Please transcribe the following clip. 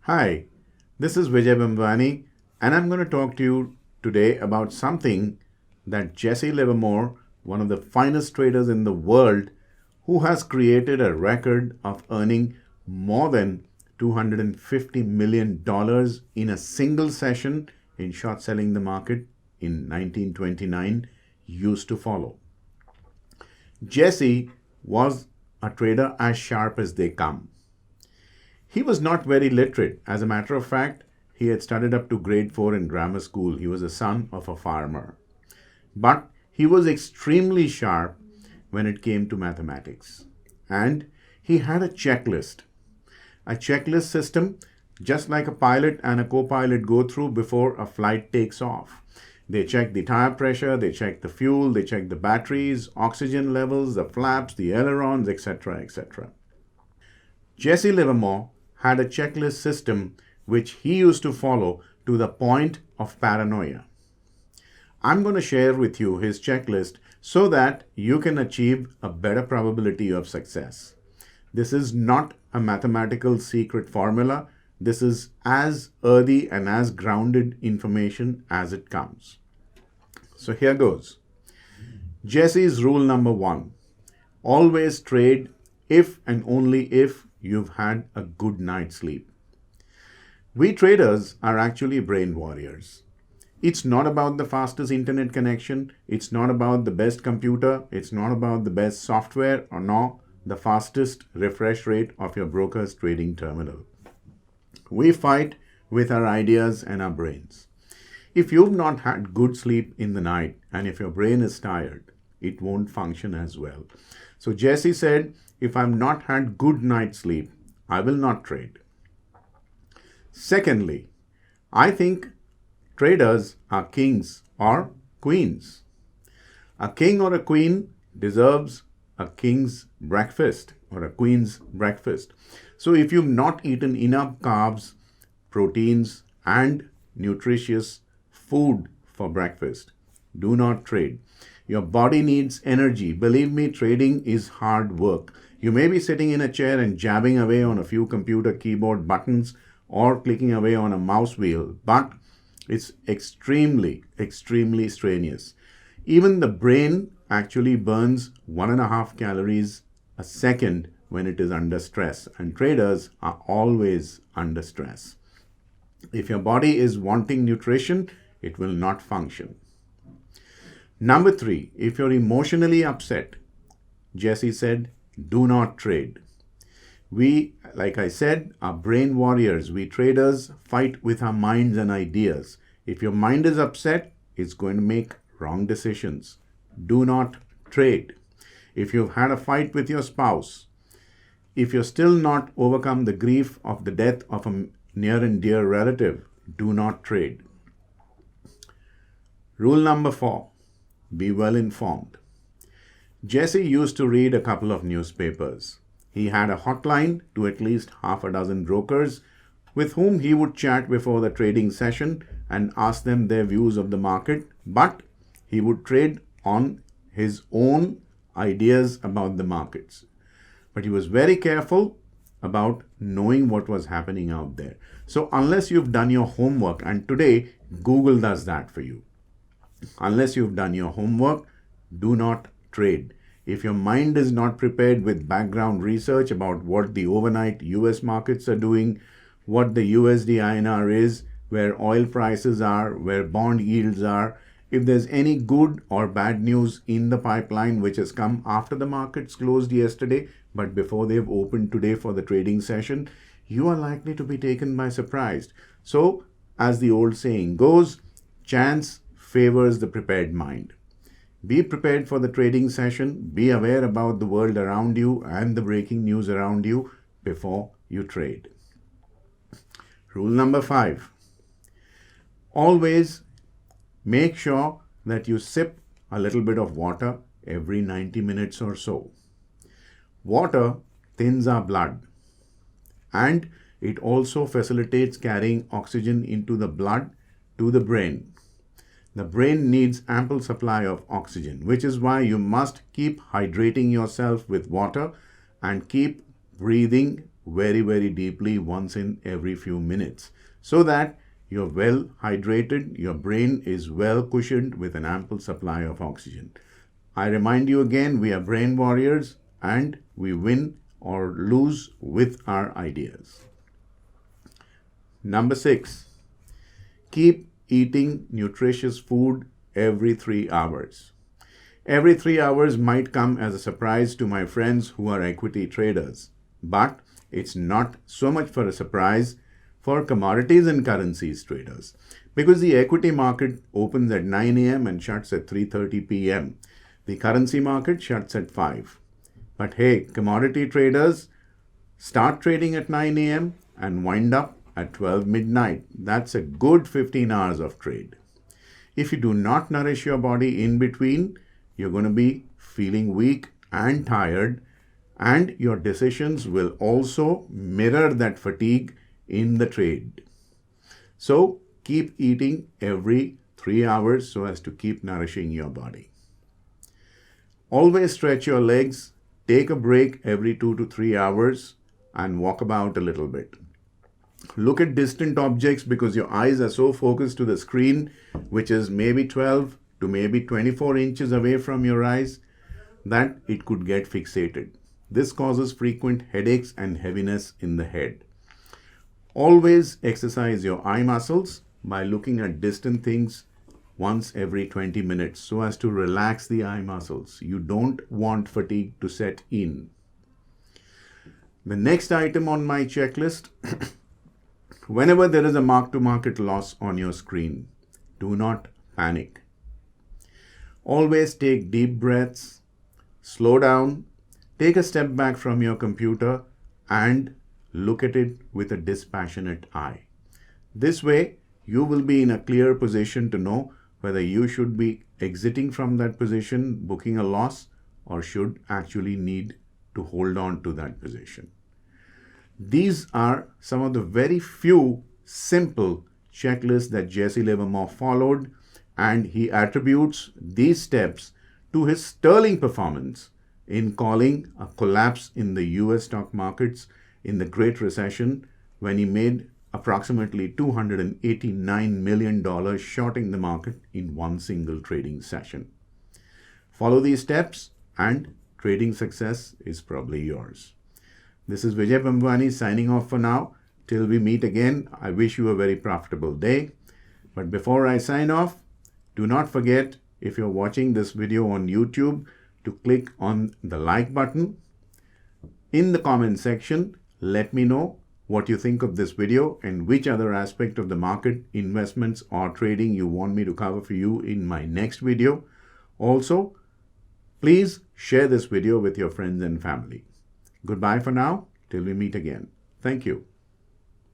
Hi, this is Vijay Bambani, and I'm going to talk to you today about something that Jesse Livermore, one of the finest traders in the world, who has created a record of earning more than $250 million in a single session in short selling the market in 1929, used to follow. Jesse was a trader as sharp as they come. He was not very literate. As a matter of fact, he had studied up to grade 4 in grammar school. He was the son of a farmer. But he was extremely sharp when it came to mathematics. And he had a checklist. A checklist system, just like a pilot and a co-pilot go through before a flight takes off. They check the tire pressure, they check the fuel, they check the batteries, oxygen levels, the flaps, the ailerons, etc., etc. Jesse Livermore had a checklist system which he used to follow to the point of paranoia. I'm going to share with you his checklist so that you can achieve a better probability of success. This is not a mathematical secret formula. This is as earthy and as grounded information as it comes. So here goes. Jesse's rule number 1. Always trade if and only if you've had a good night's sleep. We traders are actually brain warriors. It's not about the fastest internet connection. It's not about the best computer. It's not about the best software or nor the fastest refresh rate of your broker's trading terminal. We fight with our ideas and our brains. If you've not had good sleep in the night and if your brain is tired, it won't function as well. So Jesse said, if I've not had good night's sleep, I will not trade. Secondly, I think traders are kings or queens. A king or a queen deserves a king's breakfast or a queen's breakfast. So if you've not eaten enough carbs, proteins, and nutritious food for breakfast, do not trade. Your body needs energy. Believe me, trading is hard work. You may be sitting in a chair and jabbing away on a few computer keyboard buttons or clicking away on a mouse wheel, but it's extremely strenuous. Even the brain actually burns 1.5 calories a second when it is under stress, and traders are always under stress. If your body is wanting nutrition, it will not function. Number 3, if you're emotionally upset, Jesse said, do not trade. We, like I said, are brain warriors. We traders fight with our minds and ideas. If your mind is upset, it's going to make wrong decisions. Do not trade. If you've had a fight with your spouse, if you're still not overcome the grief of the death of a near and dear relative, do not trade. Rule number 4, be well informed. Jesse used to read a couple of newspapers. He had a hotline to at least half a dozen brokers with whom he would chat before the trading session and ask them their views of the market, but he would trade on his own ideas about the markets. But he was very careful about knowing what was happening out there. So unless you've done your homework, and today Google does that for you, unless you've done your homework, do not trade. If your mind is not prepared with background research about what the overnight US markets are doing, what the USD INR is, where oil prices are, where bond yields are, if there's any good or bad news in the pipeline which has come after the markets closed yesterday, but before they've opened today for the trading session, you are likely to be taken by surprise. So, as the old saying goes, chance favors the prepared mind. Be prepared for the trading session. Be aware about the world around you and the breaking news around you before you trade. Rule number 5. Always make sure that you sip a little bit of water every 90 minutes or so. Water thins our blood and it also facilitates carrying oxygen into the blood to the brain. The brain needs ample supply of oxygen, which is why you must keep hydrating yourself with water and keep breathing very, very deeply once in every few minutes so that you're well hydrated, your brain is well cushioned with an ample supply of oxygen. I remind you again, we are brain warriors and we win or lose with our ideas. Number 6, keep eating nutritious food every 3 hours. Every 3 hours might come as a surprise to my friends who are equity traders, but it's not so much for a surprise for commodities and currencies traders because the equity market opens at 9 a.m. and shuts at 3:30 p.m. The currency market shuts at 5. But hey, commodity traders start trading at 9 a.m. and wind up at 12 midnight. That's a good 15 hours of trade. If you do not nourish your body in between, you're going to be feeling weak and tired, and your decisions will also mirror that fatigue in the trade. So keep eating every 3 hours so as to keep nourishing your body. Always stretch your legs, take a break every 2 to 3 hours, and walk about a little bit. Look at distant objects because your eyes are so focused to the screen, which is maybe 12 to maybe 24 inches away from your eyes, that it could get fixated. This causes frequent headaches and heaviness in the head. Always exercise your eye muscles by looking at distant things once every 20 minutes so as to relax the eye muscles. You don't want fatigue to set in. The next item on my checklist, whenever there is a mark-to-market loss on your screen, do not panic. Always take deep breaths, slow down, take a step back from your computer and look at it with a dispassionate eye. This way, you will be in a clear position to know whether you should be exiting from that position, booking a loss, or should actually need to hold on to that position. These are some of the very few simple checklists that Jesse Livermore followed, and he attributes these steps to his sterling performance in calling a collapse in the US stock markets in the Great Recession when he made approximately $289 million shorting the market in one single trading session. Follow these steps and trading success is probably yours. This is Vijay Bambwani signing off for now. Till we meet again, I wish you a very profitable day. But before I sign off, do not forget, if you're watching this video on YouTube, to click on the like button. In the comment section, let me know what you think of this video and which other aspect of the market, investments or trading you want me to cover for you in my next video. Also, please share this video with your friends and family. Goodbye for now, till we meet again. Thank you.